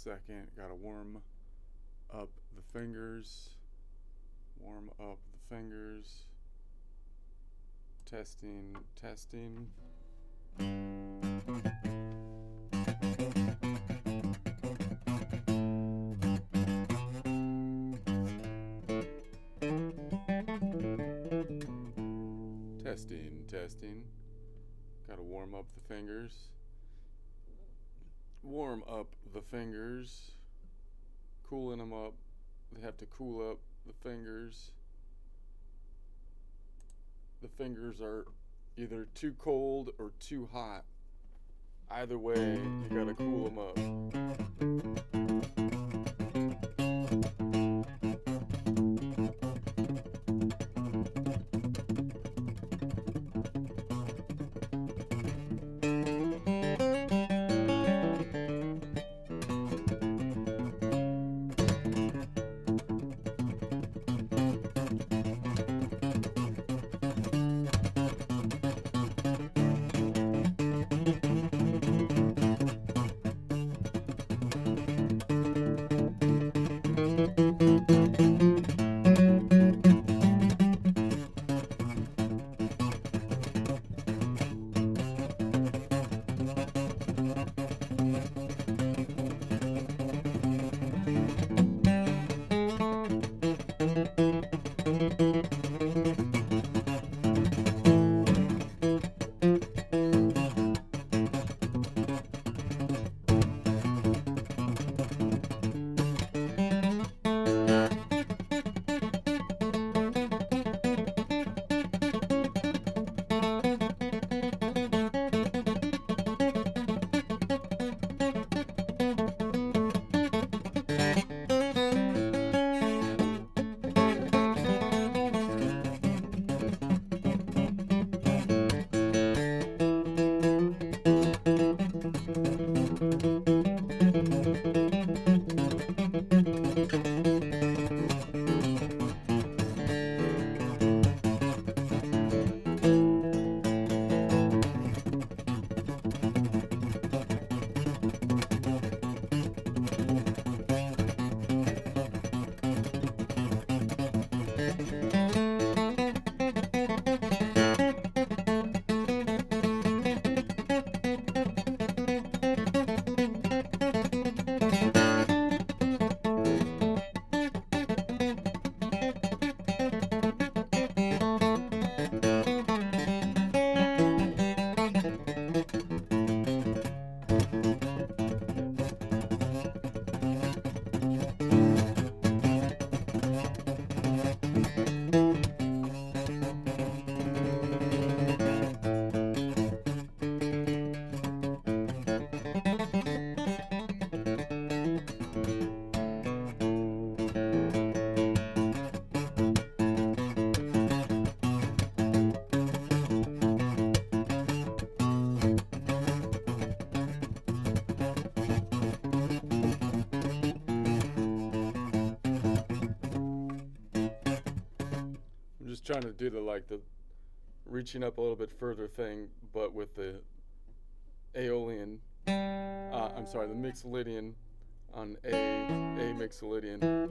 second. Gotta warm up the fingers. Warm up the fingers. Testing, testing. Testing, testing. Gotta warm up the fingers. Warm up the fingers. Cooling them up. They have to cool up the fingers. The fingers are either too cold or too hot. Either way, you gotta cool them up. Trying to do the reaching up a little bit further thing, but with the Aeolian, I'm sorry, the Mixolydian on A Mixolydian.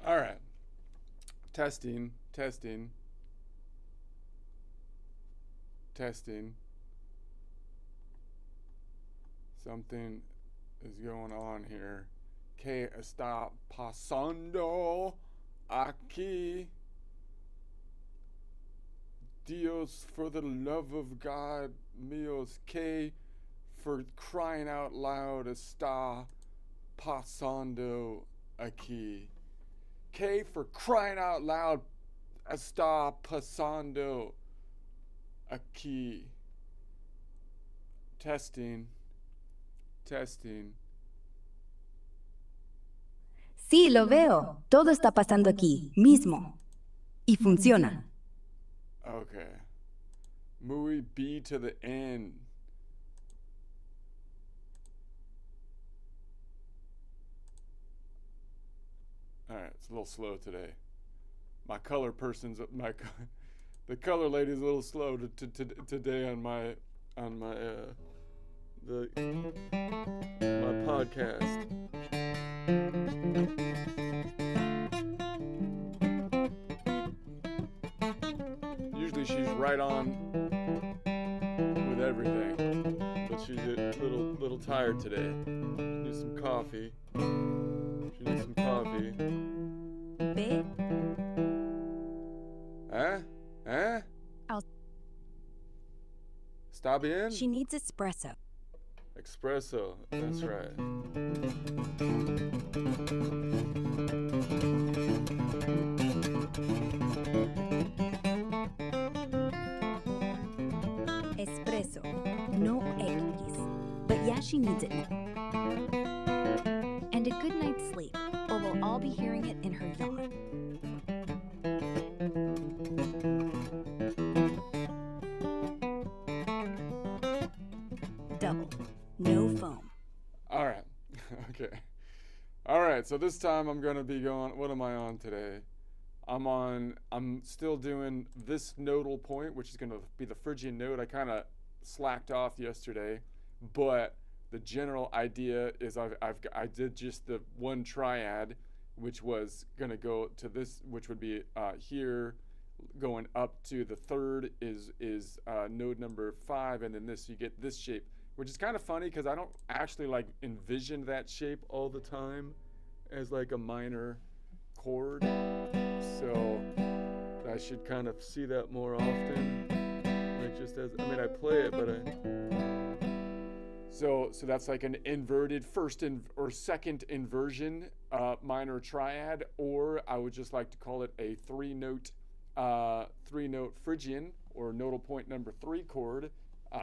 All right. Testing, testing, testing. Something is going on here. ¿Qué está pasando aquí? Dios, for the love of God, míos, ¿qué for crying out loud está pasando aquí? ¿Qué for crying out loud está pasando aquí? Testing, testing. Sí, lo veo. Todo está pasando aquí, mismo. Y funciona. Okay. Muy B to the N. All right, it's a little slow today. My color person's the color lady's a little slow today on my podcast. Usually she's right on with everything, but she's a little tired today. She needs some coffee. She needs some coffee. Ve. Huh? Está bien? She needs espresso. Espresso, that's right. Espresso. No X. But yeah, she needs it now. And a good night's sleep, or we'll all be hearing it in her yawn. right, so this time I'm gonna be going. What am I on today? I'm still doing this nodal point, which is gonna be the Phrygian node. I kind of slacked off yesterday, but the general idea is I did just the one triad, which was gonna go to this, which would be here, going up to the third is node number 5, and then this, you get this shape, which is kind of funny because I don't actually like envision that shape all the time as like a minor chord. So I should kind of see that more often. Like just as, I mean, I play it, but so that's like an inverted first or second inversion minor triad, or I would just like to call it a three-note Phrygian or nodal point number 3 chord,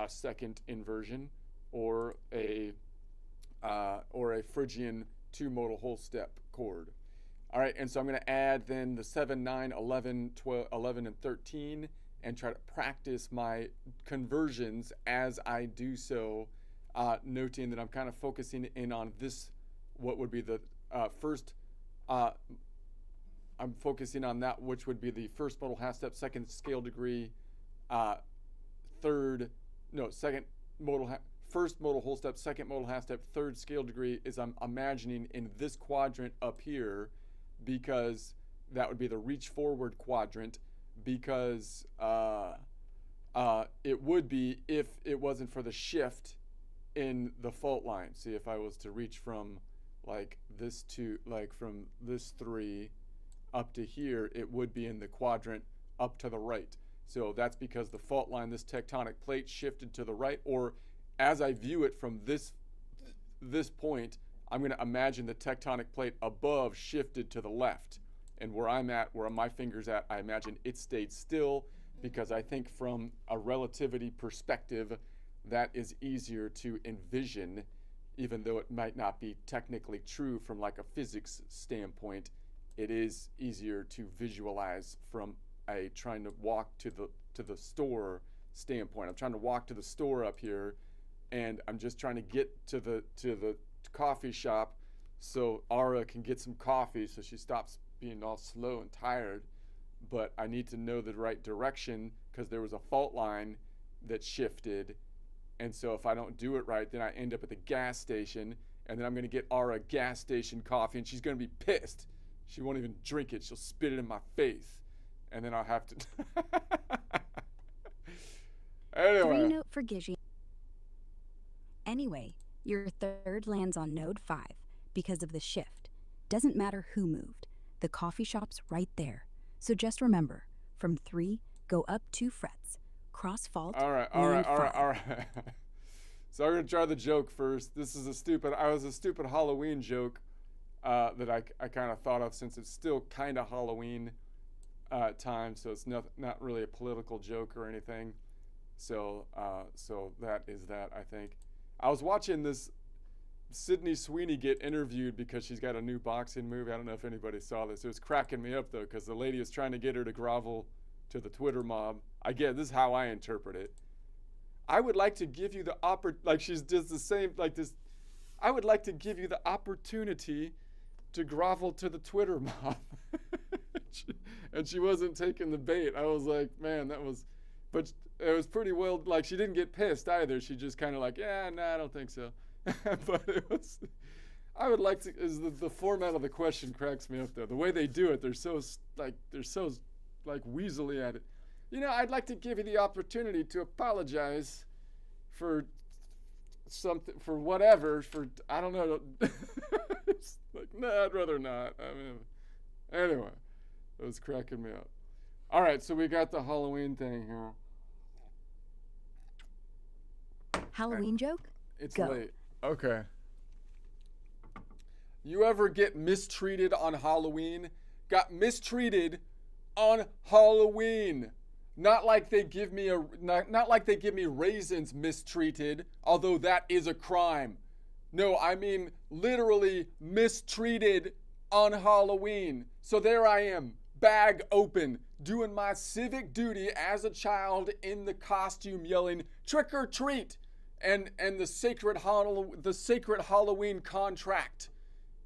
second inversion, or a Phrygian 2-modal whole step chord. All right, and so I'm going to add then the 7, 9, 11, 12, 11, and 13, and try to practice my conversions as I do so, noting that I'm kind of focusing in on this, what would be the first, I'm focusing on that which would be the first modal half step, second scale degree, first modal whole step, second modal half step, third scale degree, is I'm imagining in this quadrant up here, because that would be the reach forward quadrant, because it would be if it wasn't for the shift in the fault line. See, if I was to reach from like this to, like from this 3 up to here, it would be in the quadrant up to the right. So that's because the fault line, this tectonic plate, shifted to the right, or as I view it from this point, I'm going to imagine the tectonic plate above shifted to the left. And where I'm at, where my finger's at, I imagine it stayed still, because I think from a relativity perspective, that is easier to envision, even though it might not be technically true from like a physics standpoint. It is easier to visualize from a trying to walk to the store standpoint. I'm trying to walk to the store up here, and I'm just trying to get to the coffee shop so Ara can get some coffee so she stops being all slow and tired. But I need to know the right direction because there was a fault line that shifted, and so if I don't do it right, then I end up at the gas station, and then I'm going to get Ara gas station coffee, and she's going to be pissed. She won't even drink it. She'll spit it in my face, and then I'll have to anyway. 3-note Phrygian. Anyway, your third lands on node 5 because of the shift. Doesn't matter who moved. The coffee shop's right there. So just remember, from 3, go up 2 frets. Cross fault. All right. So I'm going to try the joke first. This is a stupid Halloween joke that I kind of thought of, since it's still kind of Halloween time, so it's not really a political joke or anything. So that is that, I think. I was watching this Sydney Sweeney get interviewed because she's got a new boxing movie. I don't know if anybody saw this. It was cracking me up, though, because the lady was trying to get her to grovel to the Twitter mob. This is how I interpret it. I would like to give you the she's just the same, like this. I would like to give you the opportunity to grovel to the Twitter mob. And she wasn't taking the bait. I was like, man, but it was pretty well, like, she didn't get pissed either. She just kind of like, yeah, nah, I don't think so. But it was, I would like to, the format of the question cracks me up, though. The way they do it, they're so weaselly at it. I'd like to give you the opportunity to apologize for something, for whatever, I don't know. It's like, nah, I'd rather not. I mean, anyway, it was cracking me up. All right, so we got the Halloween thing here. Halloween joke? It's Go. late. Okay. You ever get mistreated on Halloween? Got mistreated on Halloween. Not like they give me raisins mistreated, although that is a crime. No, I mean literally mistreated on Halloween. So there I am, bag open, doing my civic duty as a child in the costume, yelling trick or treat, and the sacred Halloween contract.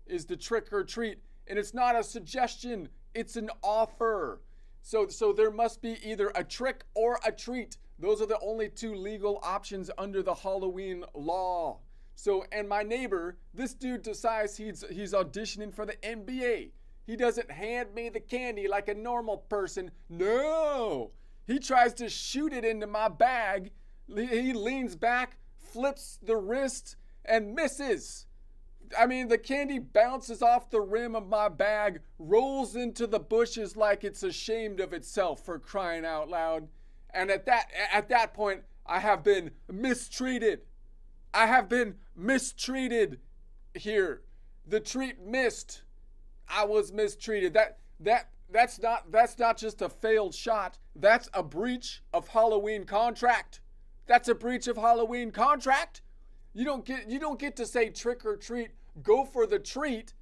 is the trick or treat. And it's not a suggestion, it's an offer. So there must be either a trick or a treat. Those are the only two legal options under the Halloween law. So, and my neighbor, this dude decides he's auditioning for the NBA. He doesn't hand me the candy like a normal person. No! He tries to shoot it into my bag. He leans back, flips the wrist, and misses. I mean, the candy bounces off the rim of my bag, rolls into the bushes like it's ashamed of itself, for crying out loud. And at that point, I have been mistreated. I have been mistreated here. The treat missed. I was mistreated. That's not just a failed shot. That's a breach of Halloween contract. That's a breach of Halloween contract. You don't get to say trick or treat, go for the treat,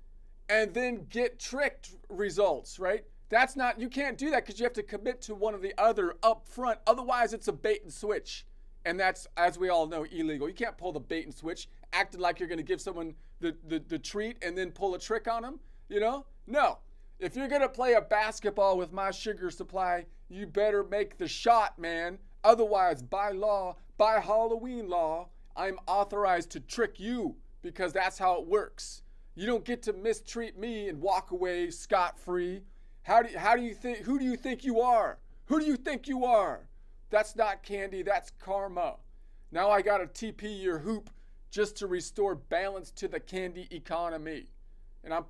and then get tricked results, right? That's not, you can't do that because you have to commit to one or the other up front. Otherwise, it's a bait and switch. And that's, as we all know, illegal. You can't pull the bait and switch, acting like you're going to give someone the treat and then pull a trick on them, you know? No. If you're going to play a basketball with my sugar supply, you better make the shot, man. Otherwise, by law, by Halloween law, I'm authorized to trick you because that's how it works. You don't get to mistreat me and walk away scot-free. How do you think, who do you think you are? Who do you think you are? That's not candy, that's karma. Now I gotta TP your hoop just to restore balance to the candy economy. And I'm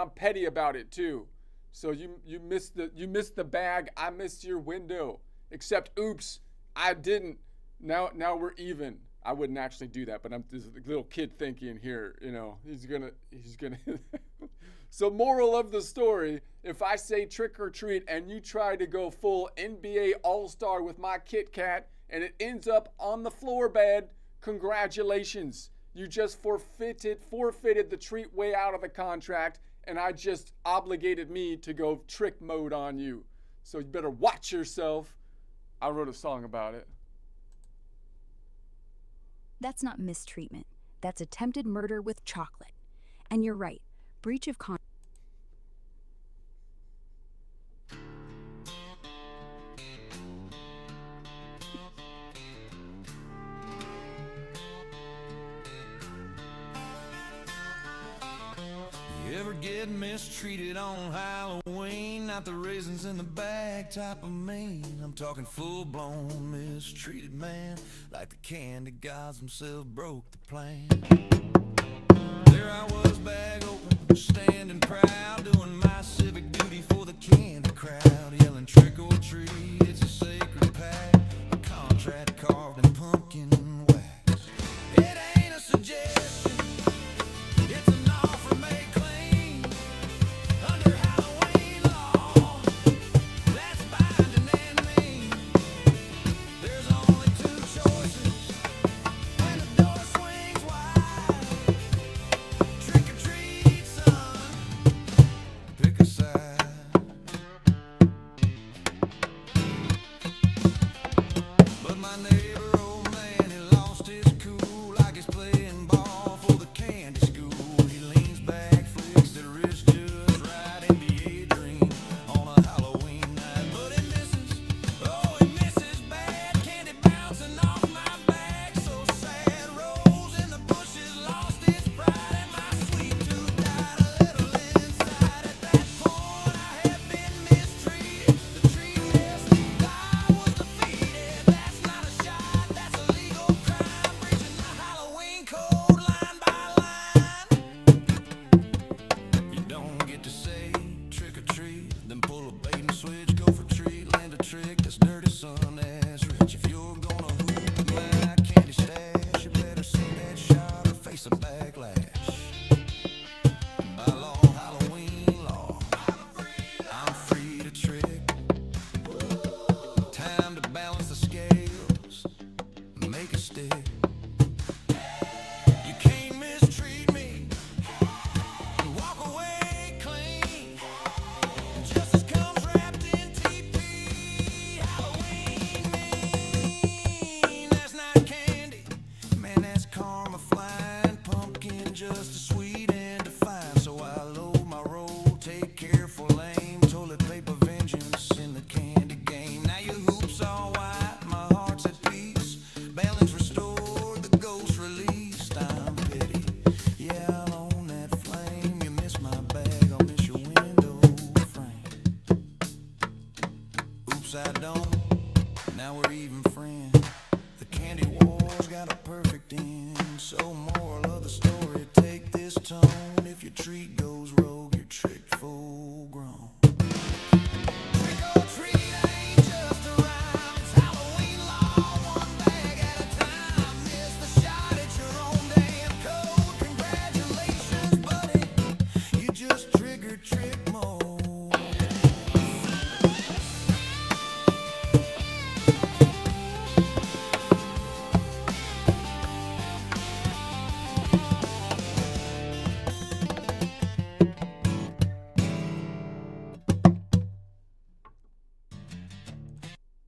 petty about it too. So you missed the bag, I missed your window. Except oops, I didn't. Now we're even. I wouldn't actually do that, but I'm this little kid thinking here, you know, he's gonna So moral of the story, if I say trick or treat and you try to go full NBA All-Star with my Kit Kat and it ends up on the floor bed, congratulations. You just forfeited the treat way out of the contract, and I just obligated me to go trick mode on you. So you better watch yourself. I wrote a song about it. That's not mistreatment. That's attempted murder with chocolate. And you're right. Breach of contract. You ever get mistreated on Halloween? Not the raisins in the bag type of mean. I'm talking full-blown mistreated, man. Like the candy gods themselves broke the plan. There I was, bag open, standing proud, doing my civic duty for the candy crowd, yelling trick or treat, it's a sacred pact, a contract carved in pumpkin wax. It ain't a suggestion, it's an offer made clean under Halloween law. That's binding and mean. There's only two choices when the door swings wide. Trick or treat, son. guess I don't. Now we're even friends. The candy war's got a perfect end. So moral of the story, take this tone. If your treat goes rogue, you're tricked full grown. Trick or treat ain't just a rhyme. It's Halloween law, one bag at a time. Miss the shot at your own damn code. Congratulations, buddy. You just triggered trick mode.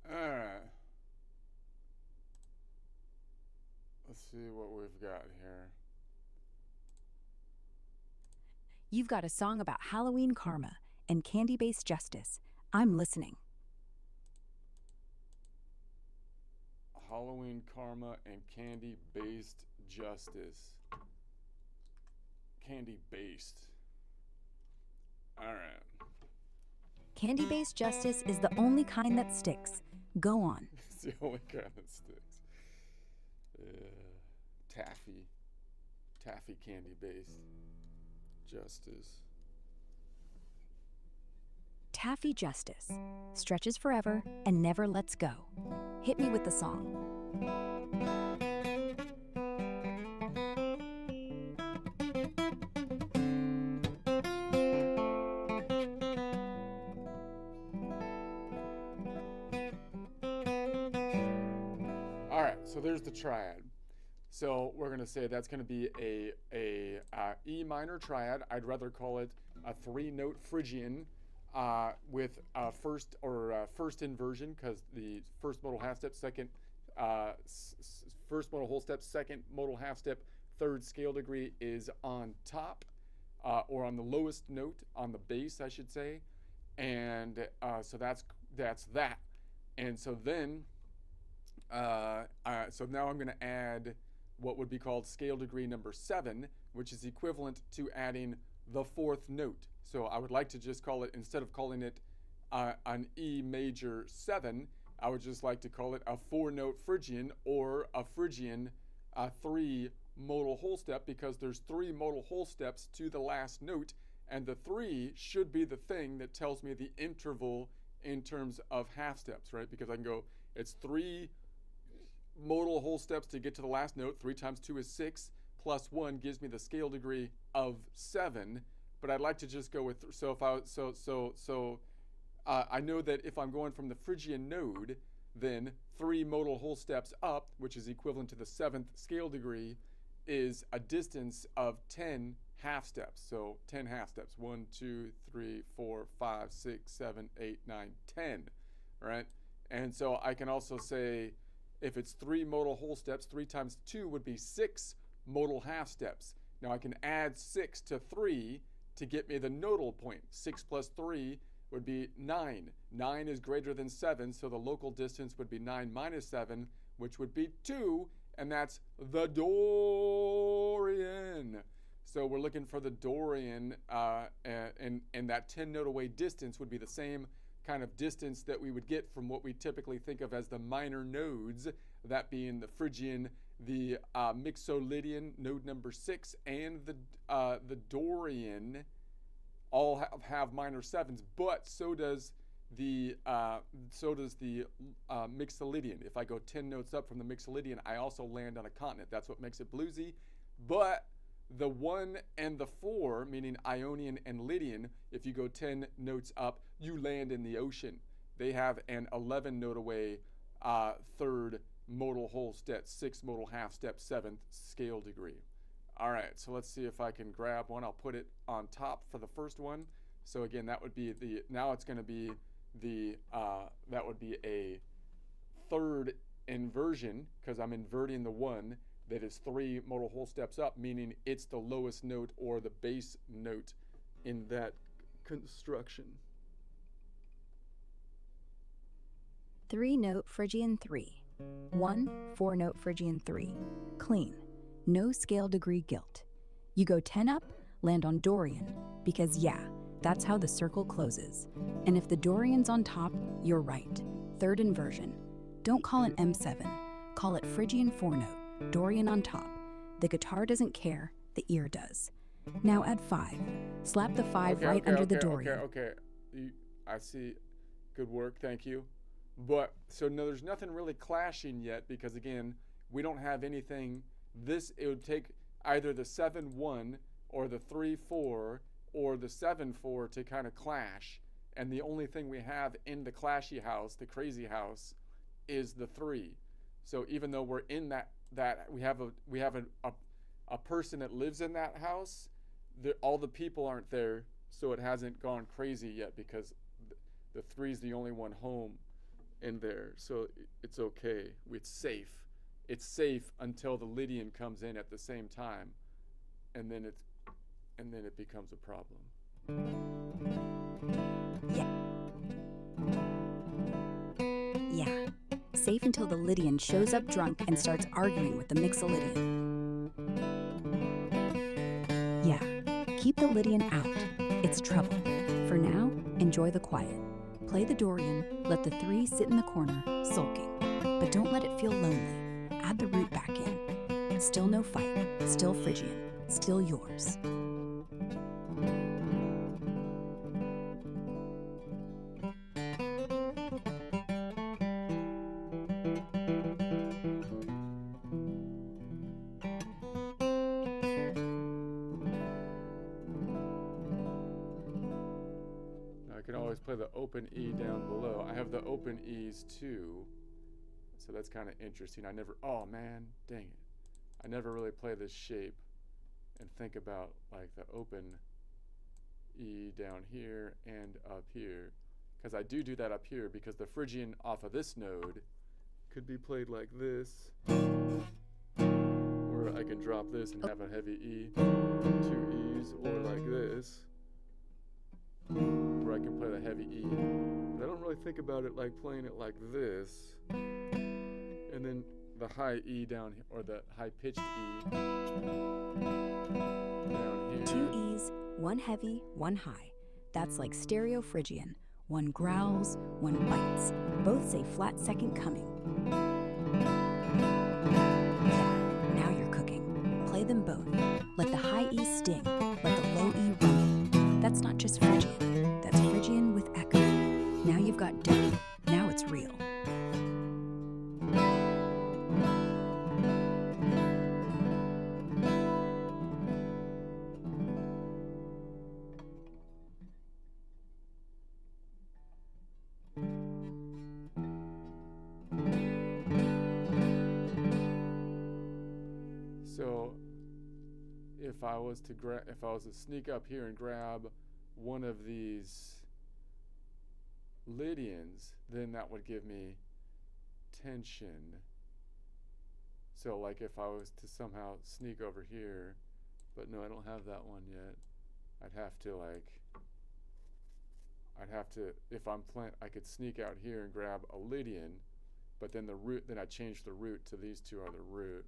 Alright. Let's see what we've got here. You've got a song about Halloween karma and candy-based justice. I'm listening. Halloween karma and candy-based justice. Candy-based. Alright. Candy-based justice is the only kind that sticks. Go on. It's the only kind that sticks. Taffy. Taffy candy-based justice. Taffy justice stretches forever and never lets go. Hit me with the song. All right, so there's the triad. So we're gonna say that's gonna be a E minor triad. I'd rather call it a 3-note Phrygian with first inversion, because the first modal half step, second first modal whole step, second modal half step, third scale degree is on top or on the lowest note on the bass, I should say, and so that's that. And so then so now I'm going to add what would be called scale degree number 7, which is equivalent to adding the 4th note. So I would like to just call it, instead of calling it an E major 7, I would just like to call it a 4-note Phrygian, or a Phrygian 3 modal whole step, because there's 3 modal whole steps to the last note, and the 3 should be the thing that tells me the interval in terms of half steps, right? Because I can go, it's 3 modal whole steps to get to the last note. 3 times 2 is 6, plus 1 gives me the scale degree of 7. But I'd like to just go with, so if I know that if I'm going from the Phrygian node, then 3 modal whole steps up, which is equivalent to the 7th scale degree, is a distance of 10 half steps. So 10 half steps, 1, 2, 3, 4, 5, 6, 7, 8, 9, 10, right? And so I can also say, if it's 3 modal whole steps, 3 times 2 would be 6 modal half steps. Now I can add 6 to 3 to get me the nodal point. 6 plus 3 would be 9. 9 is greater than 7, so the local distance would be 9 minus 7, which would be 2, and that's the Dorian. So we're looking for the Dorian, and that 10 note away distance would be the same kind of distance that we would get from what we typically think of as the minor nodes, that being the Phrygian, the Mixolydian, node number 6, and the Dorian, all have minor 7s, but so does the Mixolydian. If I go 10 notes up from the Mixolydian, I also land on a continent. That's what makes it bluesy. But the 1 and the 4, meaning Ionian and Lydian, if you go 10 notes up, you land in the ocean. They have an 11 note away 3rd modal whole step, 6th modal half step, 7th scale degree. All right, so let's see if I can grab one. I'll put it on top for the first one. So again, that would be now it's going to be that would be a 3rd inversion, because I'm inverting the 1 that is 3 modal whole steps up, meaning it's the lowest note or the bass note in that construction. 3-note Phrygian 3. 1 4-note Phrygian 3. Clean. No scale degree guilt. You go 10 up, land on Dorian, because yeah, That's how the circle closes. And if the Dorian's on top, you're right. Third inversion. Don't call it M7. Call it Phrygian 4-note, Dorian on top. The guitar doesn't care, the ear does. Now add 5. Slap the 5 under the Dorian. Okay. I see. Good work. Thank you. But, so no, there's nothing really clashing yet because, again, we don't have anything. It would take either the 7-1 or the 3-4 or the 7-4 to kind of clash. And the only thing we have in the clashy house, the crazy house, is the 3. So even though we're in that we have a person that lives in that house, all the people aren't there, so it hasn't gone crazy yet because the 3 is the only one home in there. So it's okay. It's safe. It's safe until the Lydian comes in at the same time, and then it becomes a problem. Yeah. Safe until the Lydian shows up drunk and starts arguing with the Mixolydian. Yeah. Keep the Lydian out. It's trouble. For now, enjoy the quiet. Play the Dorian, let the 3 sit in the corner, sulking. But don't let it feel lonely. Add the root back in. Still no fight. Still Phrygian. Still yours. I can always play the open E down below. I have the open E's too, so that's kind of interesting. Oh man, dang it. I never really play this shape and think about like the open E down here and up here, because I do that up here because the Phrygian off of this node could be played like this, or I can drop this and have a heavy E, 2 E's, or like this, where I can play the heavy E. But I don't really think about it like playing it like this, and then the high E down here, or the high pitched E down here. 2 E's, 1 heavy, 1 high. That's like stereo Phrygian. 1 growls, 1 bites. Both say flat second coming. Yeah, now you're cooking. Play them both. Let the high E sting. Let the low E rumble. That's not just Phrygian. That's Phrygian with echo. Now you've got dough. Now it's real. So if I was to sneak up here and grab one of these Lydians, then that would give me tension. So like if I was to somehow sneak over here, but no, I don't have that one yet. If I'm playing, I could sneak out here and grab a Lydian, but then I change the root to these two are the root.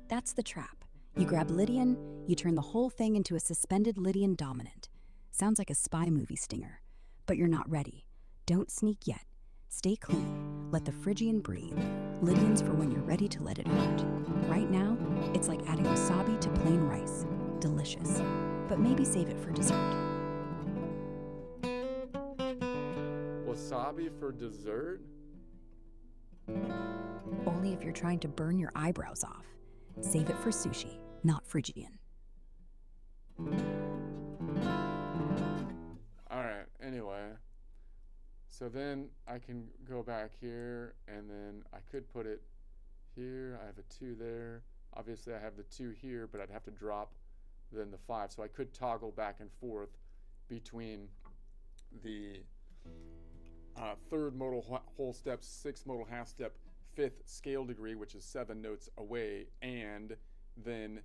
That's the trap. You grab Lydian, you turn the whole thing into a suspended Lydian dominant. Sounds like a spy movie stinger. But you're not ready. Don't sneak yet. Stay clean. Let the Phrygian breathe. Lydian's for when you're ready to let it hurt. Right now, it's like adding wasabi to plain rice. Delicious. But maybe save it for dessert. Wasabi for dessert? Only if you're trying to burn your eyebrows off. Save it for sushi, not Phrygian. Alright, anyway. So then I can go back here, and then I could put it here. I have a 2 there. Obviously I have the 2 here, but I'd have to drop then the 5. So I could toggle back and forth between the 3rd modal whole step, 6th modal half step, 5th scale degree, which is 7 notes away, and then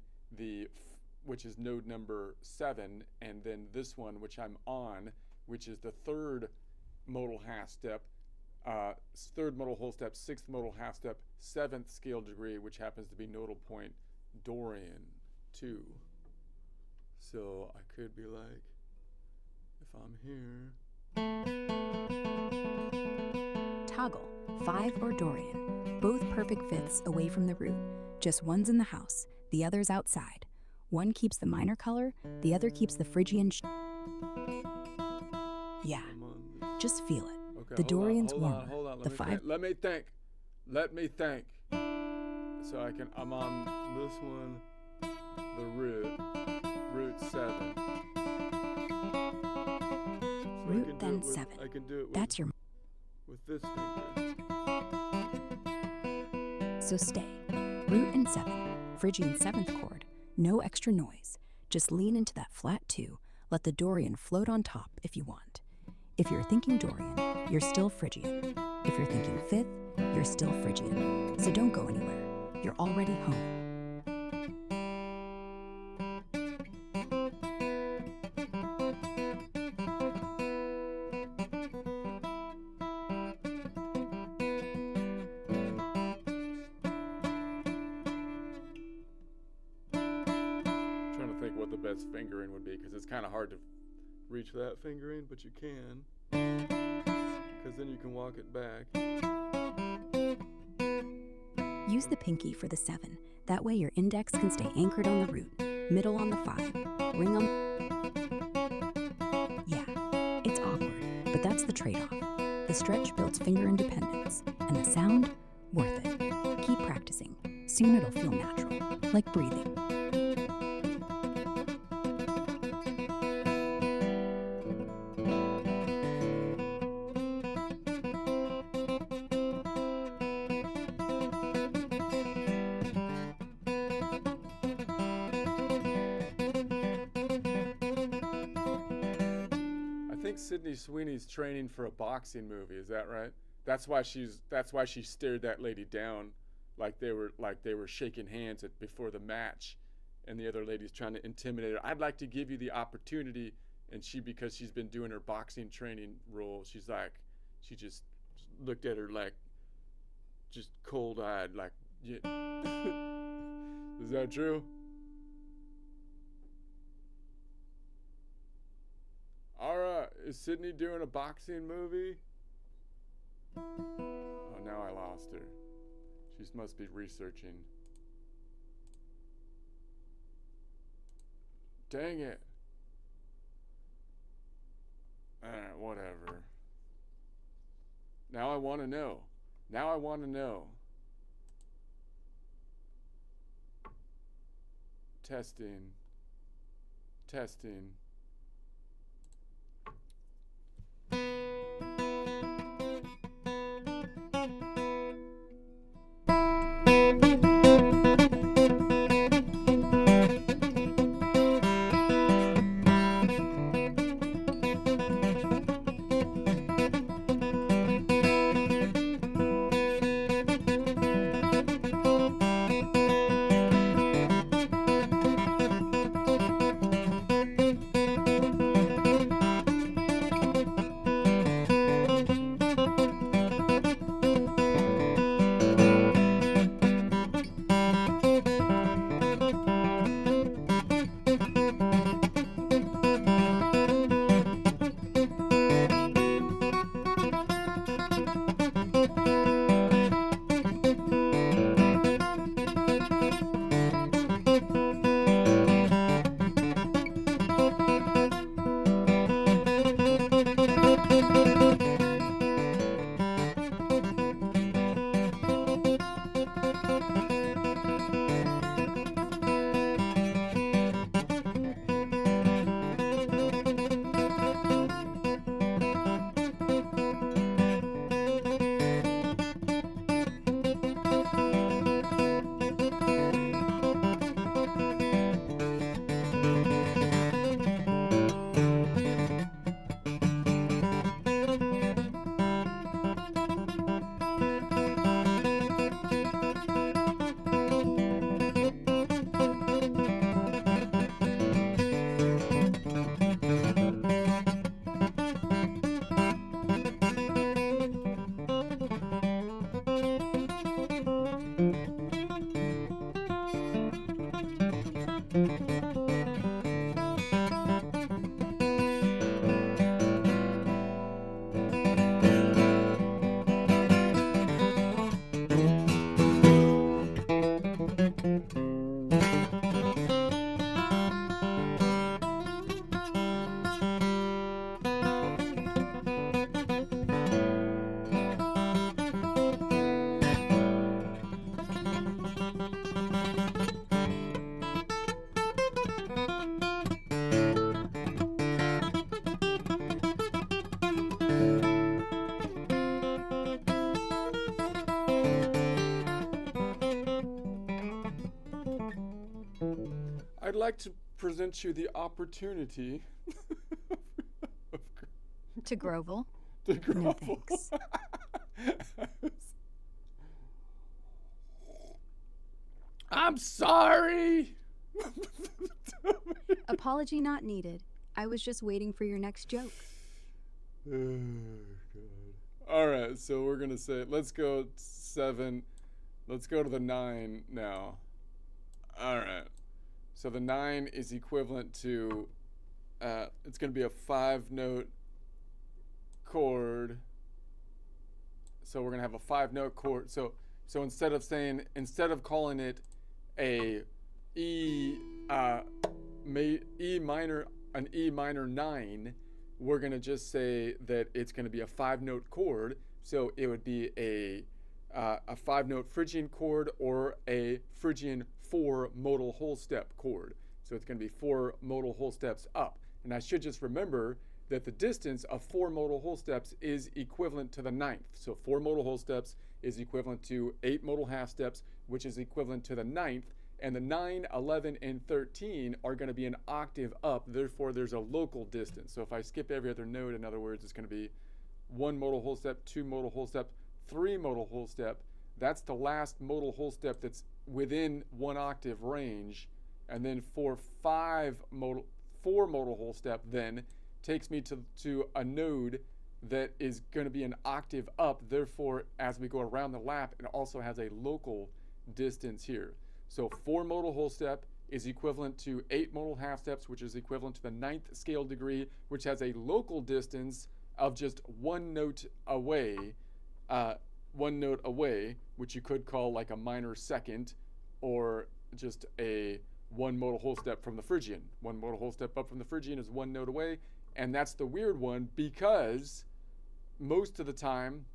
which is node number 7, and then this one, which I'm on, which is the 3rd modal half step, 3rd modal whole step, 6th modal half step, 7th scale degree, which happens to be nodal point Dorian 2. So I could be like, if I'm here. Toggle, 5 or Dorian. Both perfect fifths away from the root. Just one's in the house, the other's outside. One keeps the minor color, the other keeps the Phrygian. Yeah, I'm on this. just feel it. Okay, The Dorian's hold on, warmer. hold on. The Let me think. Let me think. So I'm on this one, the root 7. So Root, I can do then it with, 7. I can do it with, That's your. with this finger. So stay. Root and 7. Phrygian 7th chord. No extra noise. Just lean into that flat 2. Let the Dorian float on top if you want. If you're thinking Dorian, you're still Phrygian. If you're thinking 5th, you're still Phrygian. So don't go anywhere. You're already home. Trying to think what the best fingering would be, because it's kind of hard to reach that fingering, but you can, because then you can walk it back. Use the pinky for the 7. That way your index can stay anchored on the root, middle on the 5, ring on. Yeah, it's awkward, but that's the trade-off. The stretch builds finger independence, and the sound, worth it. Keep practicing. Soon it'll feel natural, like breathing. I think Sydney Sweeney's training for a boxing movie. Is that right? That's why she stared that lady down, like they were shaking hands before the match, and the other lady's trying to intimidate her. I'd like to give you the opportunity, and because she's been doing her boxing training role, she just looked at her like, just cold-eyed, like, yeah. Is that true? Alright, is Sydney doing a boxing movie? Oh, now I lost her. She must be researching. Dang it. Alright, whatever. Now I want to know. Testing. like to present you the opportunity To grovel? to No grovel. thanks. I'm sorry. Apology not needed. I was just waiting for your next joke. Oh, God. All right, so we're gonna say let's go 7. Let's go to the 9 now. All right. So the 9 is equivalent to. It's gonna be a 5-note chord. So we're gonna have a 5-note chord. So instead of calling it a E minor, an E minor 9, we're gonna just say that it's gonna be a 5-note chord. So it would be a 5-note Phrygian chord or a Phrygian 4 modal whole step chord. So it's gonna be 4 modal whole steps up. And I should just remember that the distance of 4 modal whole steps is equivalent to the 9th. So 4 modal whole steps is equivalent to 8 modal half steps, which is equivalent to the 9th. And the 9, 11, and 13 are going to be an octave up. Therefore, there's a local distance. So if I skip every other note, in other words, it's going to be 1 modal whole step, 2 modal whole step, 3 modal whole step. That's the last modal whole step that's within 1 octave range. And then for 4 modal whole step then takes me to a node that is going to be an octave up. Therefore, as we go around the lap, it also has a local distance here. So 4 modal whole step is equivalent to 8 modal half steps, which is equivalent to the 9th scale degree, which has a local distance of just 1 note away, which you could call like a minor second, or just a 1 modal whole step from the Phrygian. 1 modal whole step up from the Phrygian is 1 note away, and that's the weird one because most of the time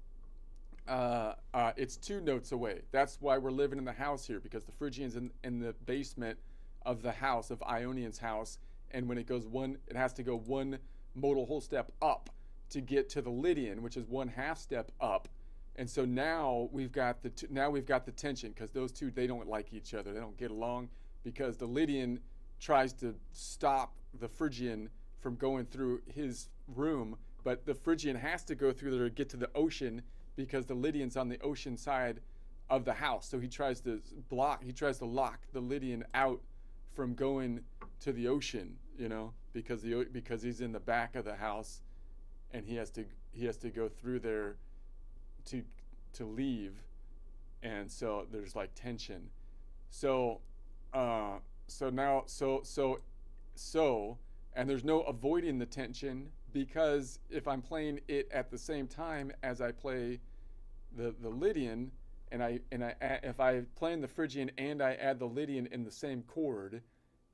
it's 2 notes away. That's why we're living in the house here, because the Phrygian's in the basement of the house, of Ionian's house, and when it goes it has to go 1 modal whole step up to get to the Lydian, which is 1 half step up. And so now we've got the tension, because those two, they don't like each other. They don't get along, because the Lydian tries to stop the Phrygian from going through his room, but the Phrygian has to go through there to get to the ocean, because the Lydian's on the ocean side of the house. So he tries to lock the Lydian out from going to the ocean, because he's in the back of the house, and he has to go through there to leave. And so there's like tension. So and there's no avoiding the tension, because if I'm playing it at the same time as I play the Lydian, if I playing the Phrygian and I add the Lydian in the same chord,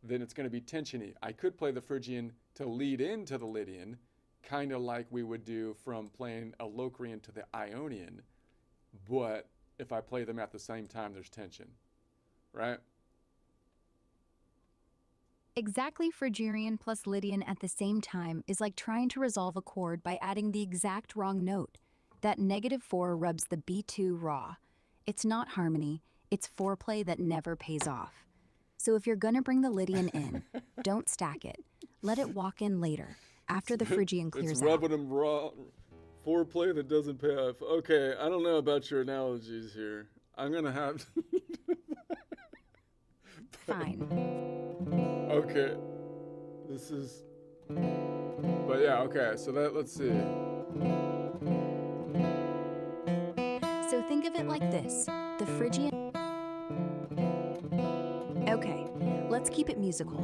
then it's going to be tensiony. I could play the Phrygian to lead into the Lydian, kind of like we would do from playing a Locrian to the Ionian, but if I play them at the same time, there's tension, right? Exactly Phrygian plus Lydian at the same time is like trying to resolve a chord by adding the exact wrong note. That -4 rubs the B2 raw. It's not harmony, it's foreplay that never pays off. So if you're gonna bring the Lydian in, don't stack it. Let it walk in later, after the Phrygian clears It's out. rubbing them raw. Foreplay that doesn't pay off. Okay, I don't know about your analogies here. I'm gonna have Fine. Okay. This is. But yeah, okay, so let's see. So think of it like this. The Phrygian... Okay, let's keep it musical.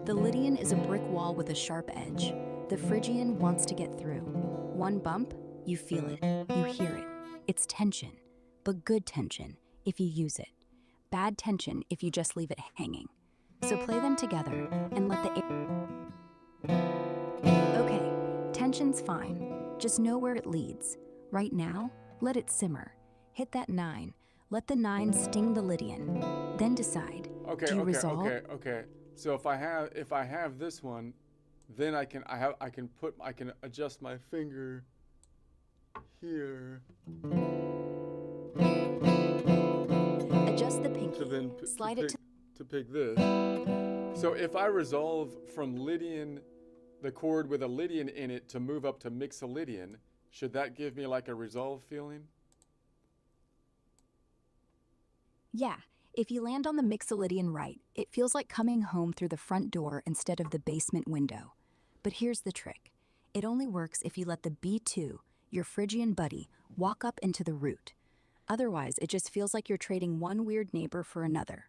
The Lydian is a brick wall with a sharp edge. The Phrygian wants to get through. One bump, you feel it, you hear it. It's tension, but good tension if you use it. Bad tension if you just leave it hanging. So play them together and let the air... Okay, tension's fine. Just know where it leads. Right now, let it simmer. Hit that 9. Let the 9 sting the Lydian. Then decide. Do you resolve? Okay. So if I have this one, then I can adjust my finger here. Adjust the pinky. To then Slide it to pick this. So if I resolve from Lydian, the chord with a Lydian in it, to move up to Mixolydian, should that give me like a resolve feeling? Yeah, if you land on the Mixolydian right, it feels like coming home through the front door instead of the basement window. But here's the trick. It only works if you let the B2, your Phrygian buddy, walk up into the root. Otherwise, it just feels like you're trading one weird neighbor for another.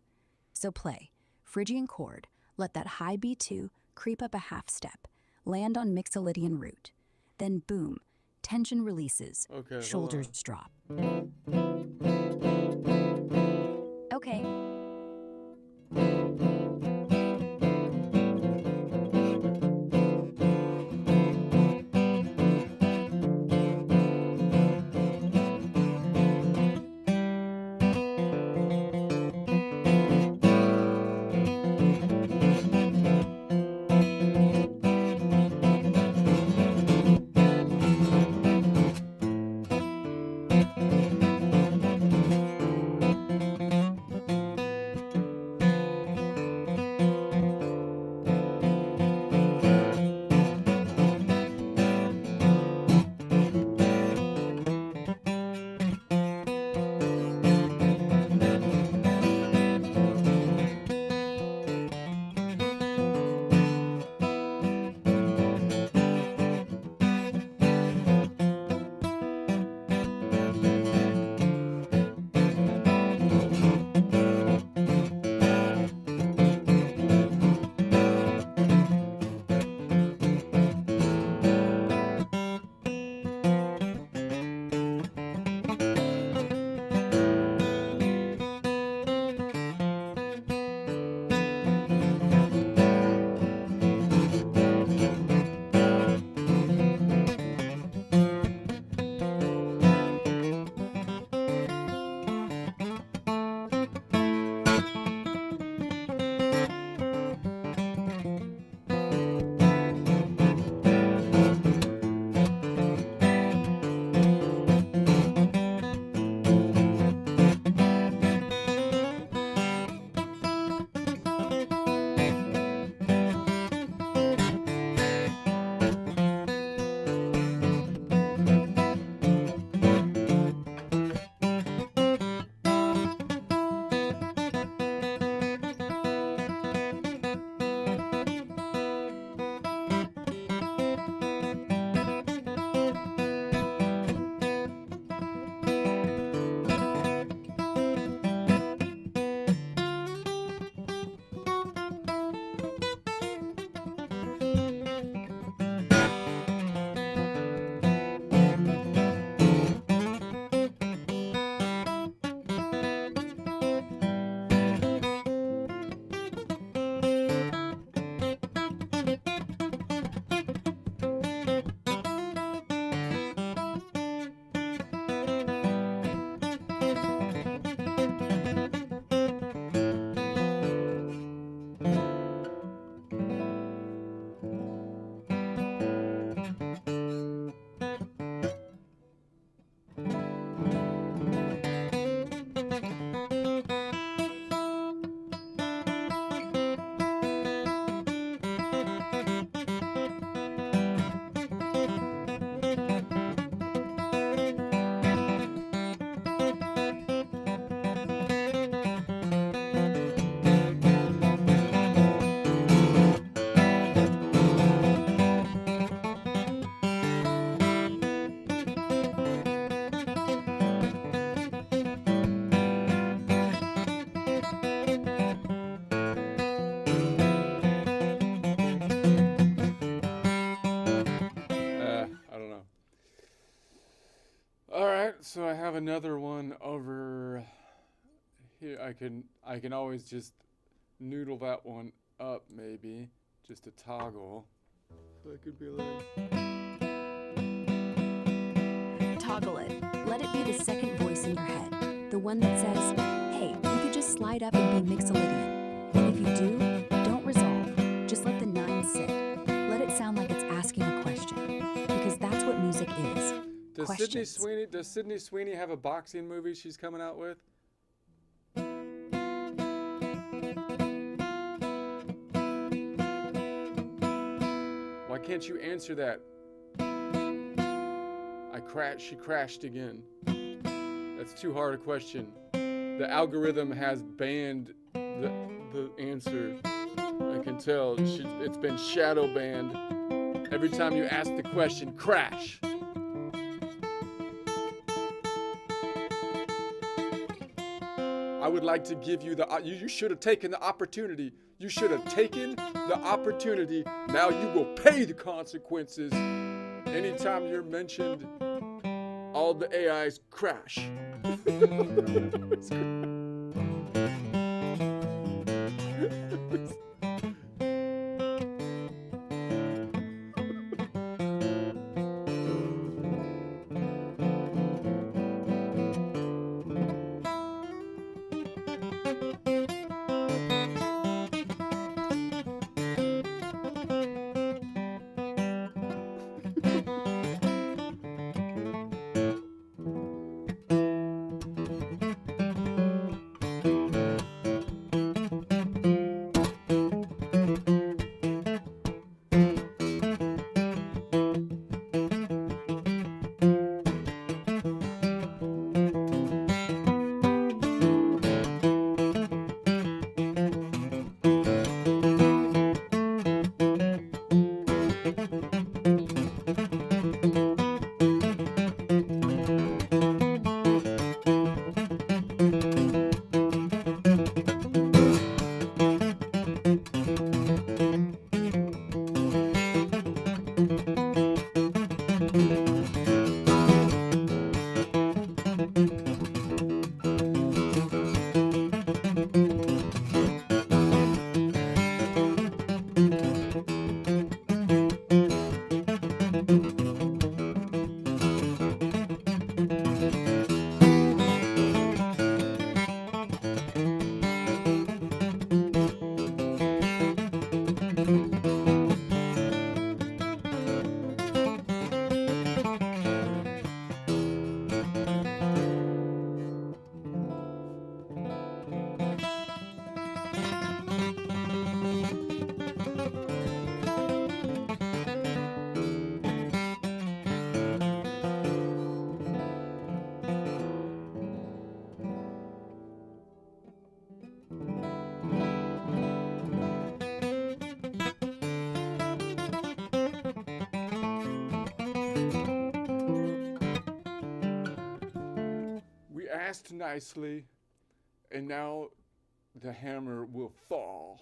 So play Phrygian chord, let that high B2 creep up a half step, land on Mixolydian root. Then boom, tension releases, Okay, hold shoulders drop. Okay. So I have another one over here. I can always just noodle that one up, maybe just a toggle. So it could be like Toggle it. Let it be the second voice in your head, the one that says, "Hey, you could just slide up and be Mixolydian." And if you do, don't resolve. Just let the 9 sit. Let it sound like it's asking a question, because that's what music is. Does Sydney Sweeney have a boxing movie she's coming out with? Why can't you answer that? She crashed again. That's too hard a question. The algorithm has banned the answer. I can tell. It's been shadow banned. Every time you ask the question, crash. I would like to give you you should have taken the opportunity. You should have taken the opportunity. Now you will pay the consequences. Anytime you're mentioned, all the AIs crash. Asked nicely, and now the hammer will fall.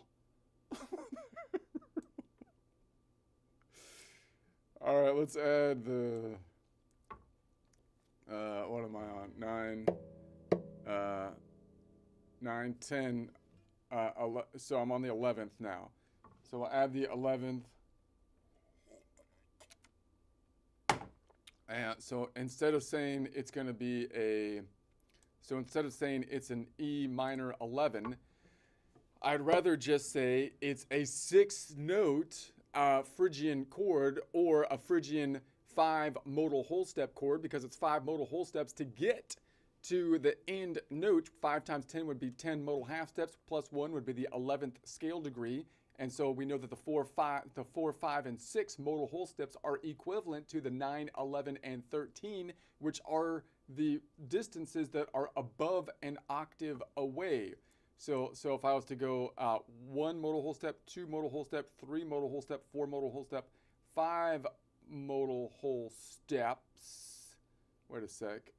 All right, let's add the what am I on? 9, 10, so I'm on the 11th now. So I'll add the 11th. And so instead of saying it's going to be instead of saying it's an E minor 11, I'd rather just say it's a 6-note Phrygian chord, or a Phrygian 5 modal whole step chord, because it's 5 modal whole steps to get to the end note. 5 times 10 would be 10 modal half steps, plus 1 would be the 11th scale degree. And so we know that the 4, 5, and 6 modal whole steps are equivalent to the 9, 11, and 13, which are the distances that are above an octave away. So if I was to go 1 modal whole step, 2 modal whole step, 3 modal whole step, 4 modal whole step, 5 modal whole steps. Wait a sec.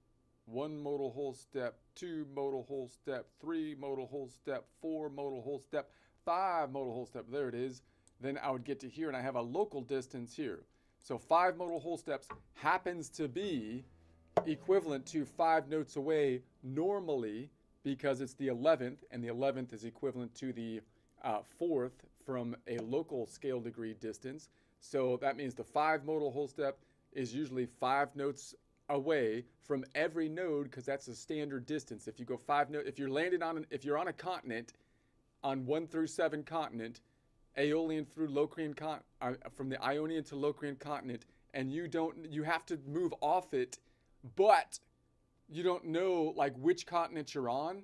1 modal whole step, 2 modal whole step, 3 modal whole step, 4 modal whole step, 5 modal whole step. There it is. Then I would get to here, and I have a local distance here. So 5 modal whole steps happens to be equivalent to 5 notes away normally, because it's the 11th, and the 11th is equivalent to the 4th from a local scale degree distance. So that means the 5 modal whole step is usually 5 notes away from every node, because that's a standard distance. If you go 5 notes, if you're on a continent, on 1 through 7 continent, Aeolian through Locrian from the Ionian to Locrian continent, and you have to move off it, but you don't know like which continent you're on,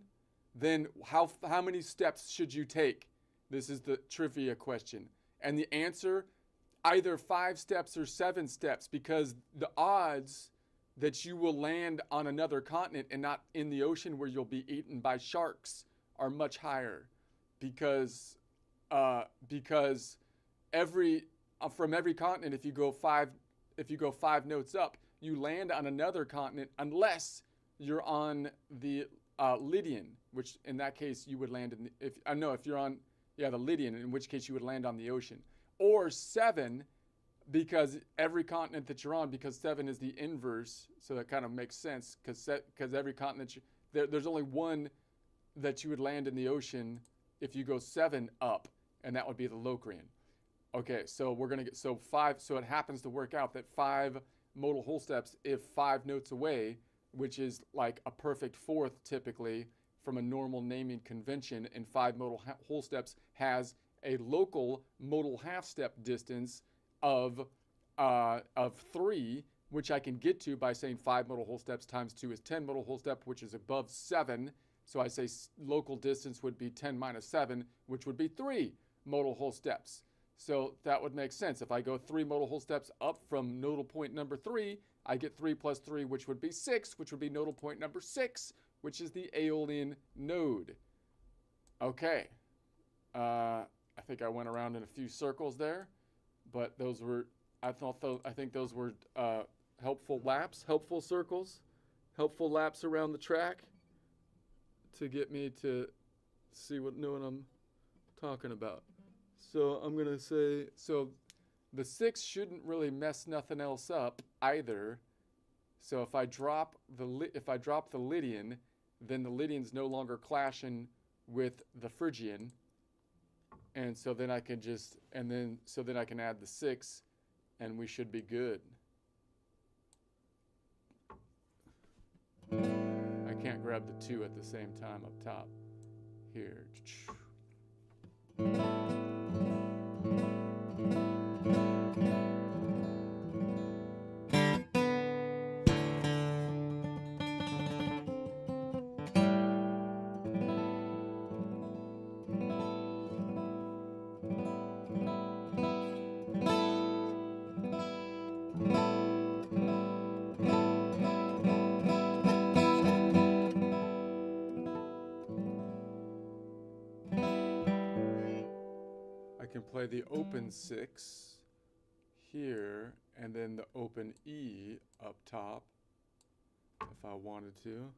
then how many steps should you take? This is the trivia question. And the answer, either 5 steps or 7 steps, because the odds that you will land on another continent and not in the ocean where you'll be eaten by sharks are much higher, because every from every continent, if you go 5 notes up, you land on another continent unless you're on the Lydian, which in that case you would land in the, if you're on the Lydian, in which case you would land on the ocean. Or 7, because every continent that you're on, because 7 is the inverse, so that kind of makes sense, because every continent there's only one that you would land in the ocean if you go 7 up, and that would be the Locrian. Okay, so we're gonna get 5. So it happens to work out that 5 modal whole steps, if 5 notes away, which is like a perfect fourth typically from a normal naming convention, and 5 modal whole steps has a local modal half step distance of 3, which I can get to by saying 5 modal whole steps times 2 is 10 modal whole step, which is above 7. So I say local distance would be 10 minus 7, which would be 3 modal whole steps. So that would make sense. If I go 3 modal whole steps up from nodal point number 3, I get 3 plus 3, which would be 6, which would be nodal point number 6, which is the Aeolian node. Okay. I think I went around in a few circles there, but those were, I think those were helpful laps, helpful circles, helpful laps around the track to get me to see what I'm talking about. So I'm going to say, so the 6 shouldn't really mess nothing else up either. So if I drop the Lydian, then the Lydian's no longer clashing with the Phrygian. And so then I can just, so then I can add the 6 and we should be good. I can't grab the 2 at the same time up top. Here. Can play the open 6 here and then the open E up top if I wanted to.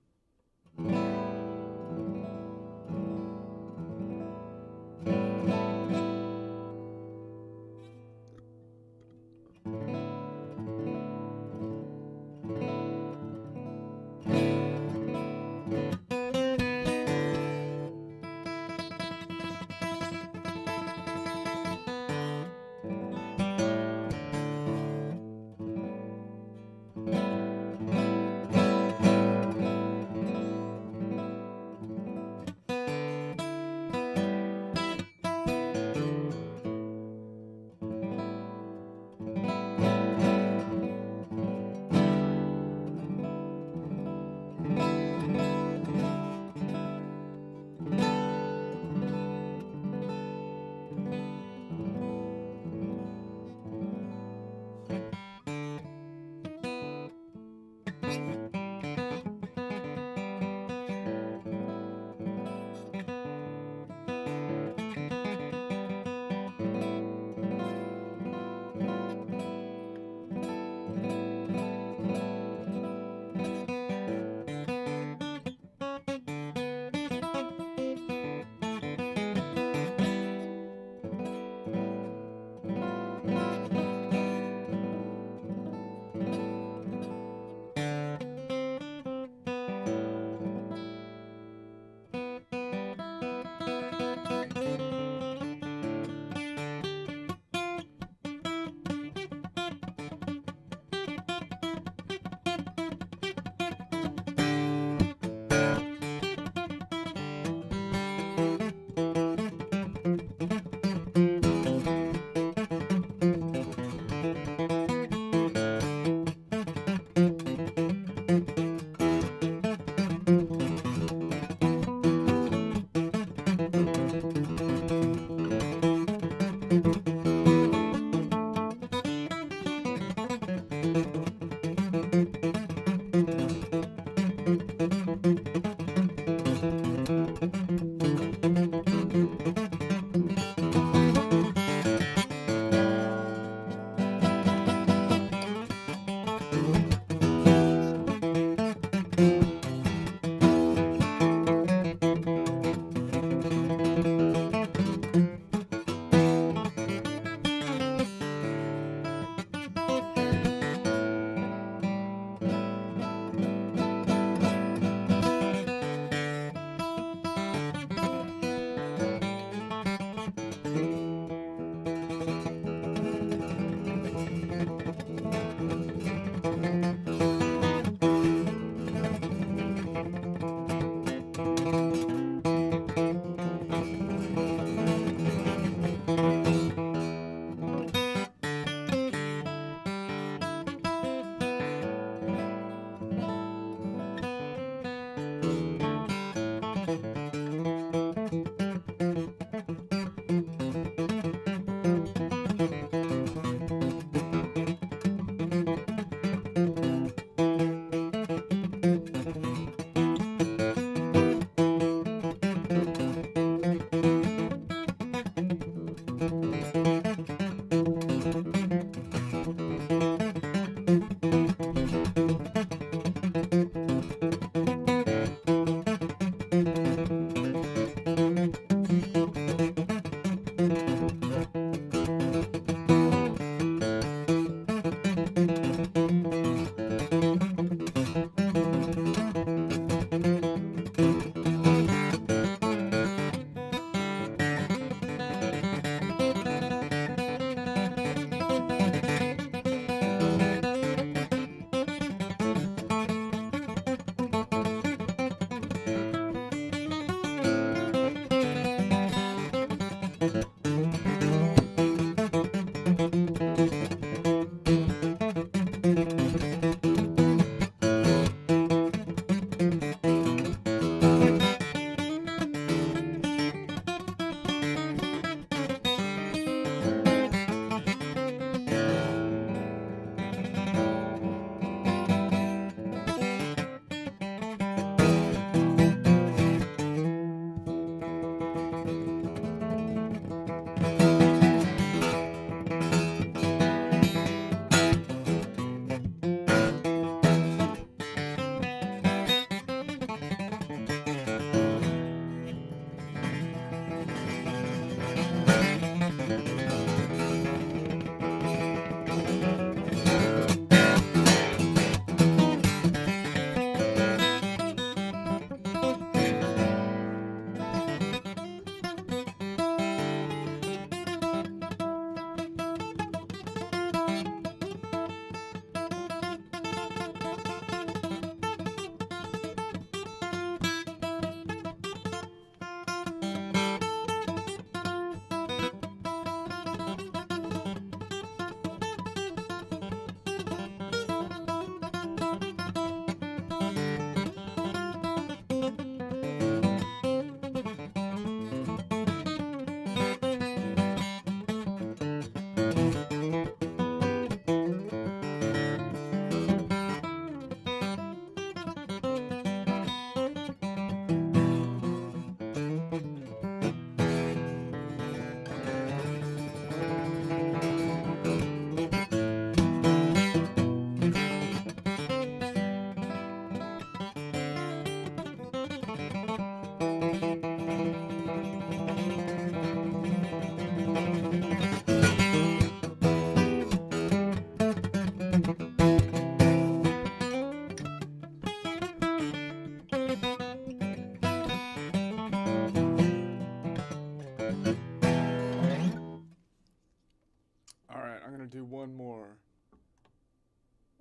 All right, I'm gonna do one more.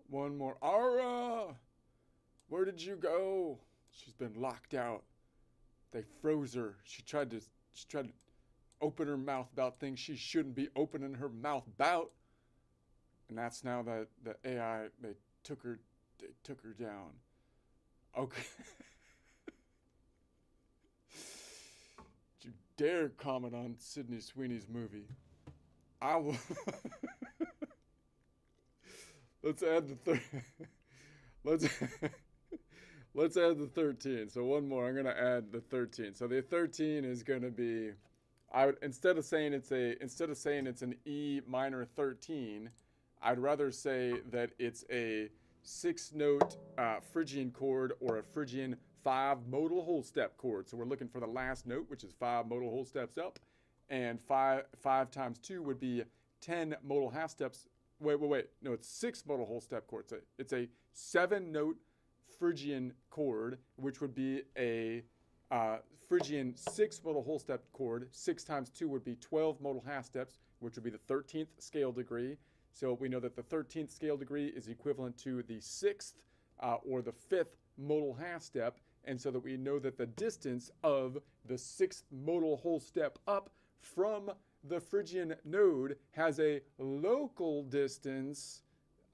One more. Ara! Where did you go? She's been locked out. They froze her. She tried to open her mouth about things she shouldn't be opening her mouth about. And that's now that the AI they took her down. Okay. Don't you dare comment on Sydney Sweeney's movie. I will. Let's add the let's add the 13. So one more. I'm gonna add the 13. So the 13 is gonna be, instead of saying it's an E minor 13, I'd rather say that it's a 6-note Phrygian chord or a Phrygian 5 modal whole step chord. So we're looking for the last note, which is 5 modal whole steps up, and 5 times 2 would be 10 modal half steps. Wait. No, it's 6 modal whole step chord. So it's a 7-note Phrygian chord, which would be a Phrygian 6 modal whole step chord. 6 times 2 would be 12 modal half steps, which would be the 13th scale degree. So we know that the 13th scale degree is equivalent to the 6th or the 5th modal half step, and so that we know that the distance of the 6th modal whole step up from the Phrygian node has a local distance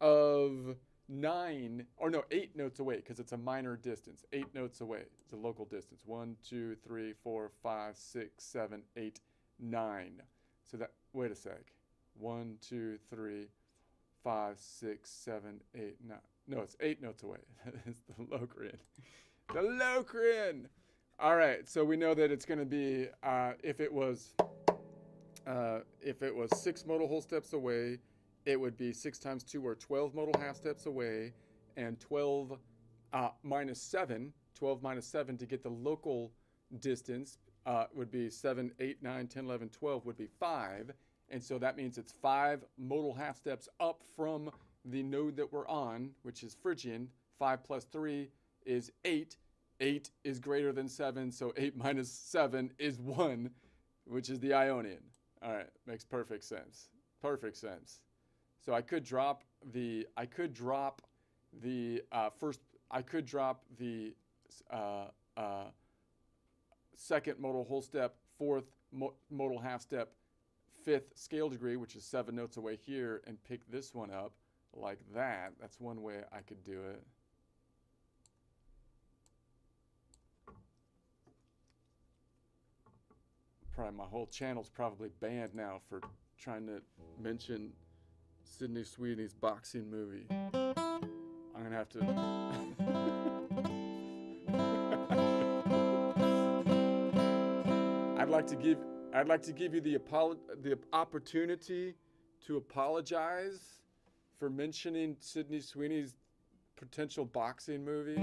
of 8 notes away, because it's a minor distance. 8 notes away. It's a local distance. 1, 2, 3, 4, 5, 6, 7, 8, 9. So that, wait a sec. 1, 2, 3, 5, 6, 7, 8, 9. No, it's 8 notes away. It's the Locrian. The Locrian! All right, so we know that it's going to be, if it was 6 modal whole steps away, it would be 6 times 2 or 12 modal half steps away, and 12 minus 7 to get the local distance would be 7, 8, 9, 10, 11, 12 would be 5. And so that means it's 5 modal half steps up from the node that we're on, which is Phrygian. 5 plus 3 is 8. 8 is greater than 7, so 8 minus 7 is 1, which is the Ionian. All right, makes perfect sense. Perfect sense. So I could drop the second modal whole step, 4th modal half step, 5th scale degree, which is 7 notes away here, and pick this one up like that. That's one way I could do it. Probably my whole channel's probably banned now for trying to mention Sydney Sweeney's boxing movie. I'm gonna have to. I'd like to give you the opportunity to apologize for mentioning Sydney Sweeney's potential boxing movie.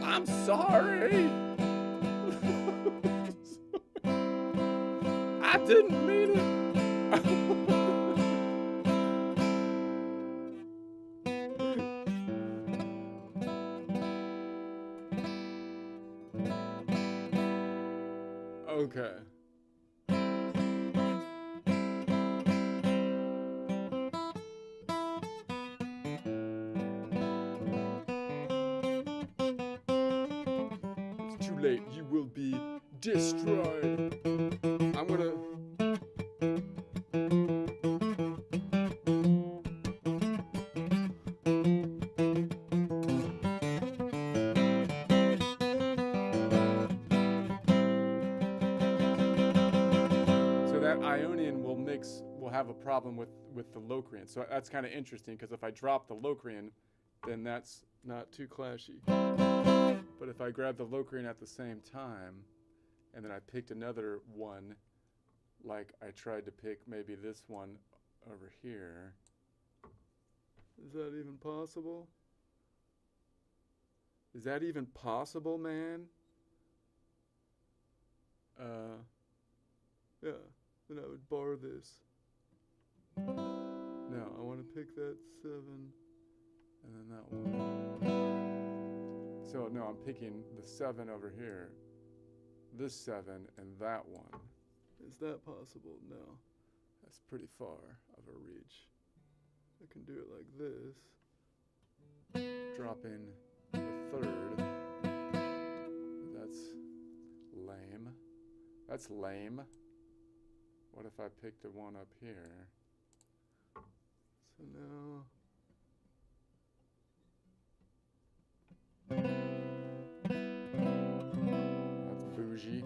I'm sorry. I didn't mean it. Okay. It's too late. You will be destroyed. I'm gonna. Ionian will have a problem with the Locrian. So that's kind of interesting, because if I drop the Locrian, then that's not too clashy. But if I grab the Locrian at the same time, and then I picked another one, like I tried to pick maybe this one over here. Is that even possible? Is that even possible, man? Yeah. Then I would bar this. Now, I want to pick that 7, and then that one. So, no, I'm picking the 7 over here, this 7, and that one. Is that possible? No. That's pretty far of a reach. I can do it like this. Drop in the 3rd. That's lame. That's lame. What if I picked the one up here? So now... That's bougie.